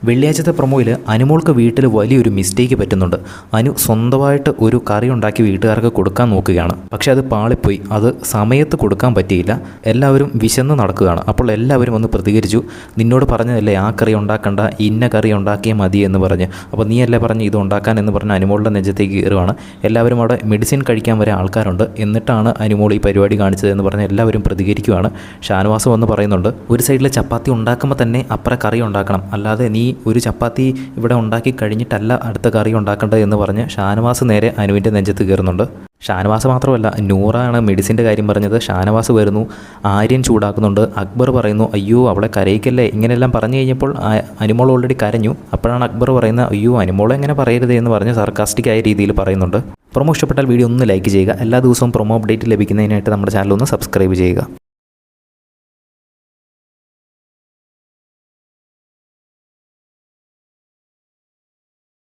വെള്ളിയാഴ്ചത്തെ പ്രൊമോയിൽ അനുമോൾക്ക് വീട്ടിൽ വലിയൊരു മിസ്റ്റേക്ക് പറ്റുന്നുണ്ട്. അനു സ്വന്തമായിട്ട് ഒരു കറി ഉണ്ടാക്കി വീട്ടുകാർക്ക് കൊടുക്കാൻ നോക്കുകയാണ്. പക്ഷേ അത് പാളിപ്പോയി. അത് സമയത്ത് കൊടുക്കാൻ പറ്റിയില്ല. എല്ലാവരും വിശന്ന് നടക്കുകയാണ്. അപ്പോൾ എല്ലാവരും ഒന്ന് പ്രതികരിച്ചു. നിന്നോട് പറഞ്ഞതല്ലേ ആ കറി ഉണ്ടാക്കണ്ട, ഇന്ന കറി ഉണ്ടാക്കിയാൽ മതി എന്ന് പറഞ്ഞ്. അപ്പോൾ നീയല്ലേ പറഞ്ഞ് ഇത് ഉണ്ടാക്കാൻ എന്ന് പറഞ്ഞ് അനുമോളുടെ നെഞ്ചത്തേക്ക് കയറുകയാണ്. എല്ലാവരും അവിടെ മെഡിസിൻ കഴിക്കാൻ വരെ ആൾക്കാരുണ്ട്. എന്നിട്ടാണ് അനുമോൾ ഈ പരിപാടി കാണിച്ചതെന്ന് പറഞ്ഞ് എല്ലാവരും പ്രതികരിക്കുകയാണ്. ഷാനവാസ് വന്ന് പറയുന്നുണ്ട്, ഒരു സൈഡിൽ ചപ്പാത്തി ഉണ്ടാക്കുമ്പോൾ തന്നെ അപ്പുറം കറി ഉണ്ടാക്കണം, അല്ലാതെ നീ ഒരു ചപ്പാത്തി ഇവിടെ ഉണ്ടാക്കി കഴിഞ്ഞിട്ടല്ല അടുത്ത കറി ഉണ്ടാക്കേണ്ടത് എന്ന് പറഞ്ഞ് ഷാനവാസ് നേരെ അനുവിൻ്റെ നെഞ്ചത്ത് കയറുന്നുണ്ട്. ഷാനവാസ് മാത്രമല്ല, നൂറാണ് മെഡിസിൻ്റെ കാര്യം പറഞ്ഞത്. ഷാനവാസ് വരുന്നു, ആര്യൻ ചൂടാക്കുന്നുണ്ട്. അക്ബർ പറയുന്നു, അയ്യോ അവളെ കരയിക്കല്ലേ. ഇങ്ങനെയെല്ലാം പറഞ്ഞു കഴിഞ്ഞപ്പോൾ അനുമോൾ ഓൾറെഡി കരഞ്ഞു. അപ്പോഴാണ് അക്ബർ പറയുന്നത്, അയ്യോ അനുമോളെ എങ്ങനെ പറയരുത് എന്ന് പറഞ്ഞ് സർക്കാസ്റ്റിക് ആയ രീതിയിൽ പറയുന്നുണ്ട്. പ്രൊമോ ഇഷ്ടപ്പെട്ടാൽ വീഡിയോ ഒന്ന് ലൈക്ക് ചെയ്യുക. എല്ലാ ദിവസവും പ്രൊമോ അപ്ഡേറ്റ് ലഭിക്കുന്നതിനായിട്ട് നമ്മുടെ ചാനൽ ഒന്ന് സബ്സ്ക്രൈബ് ചെയ്യുക.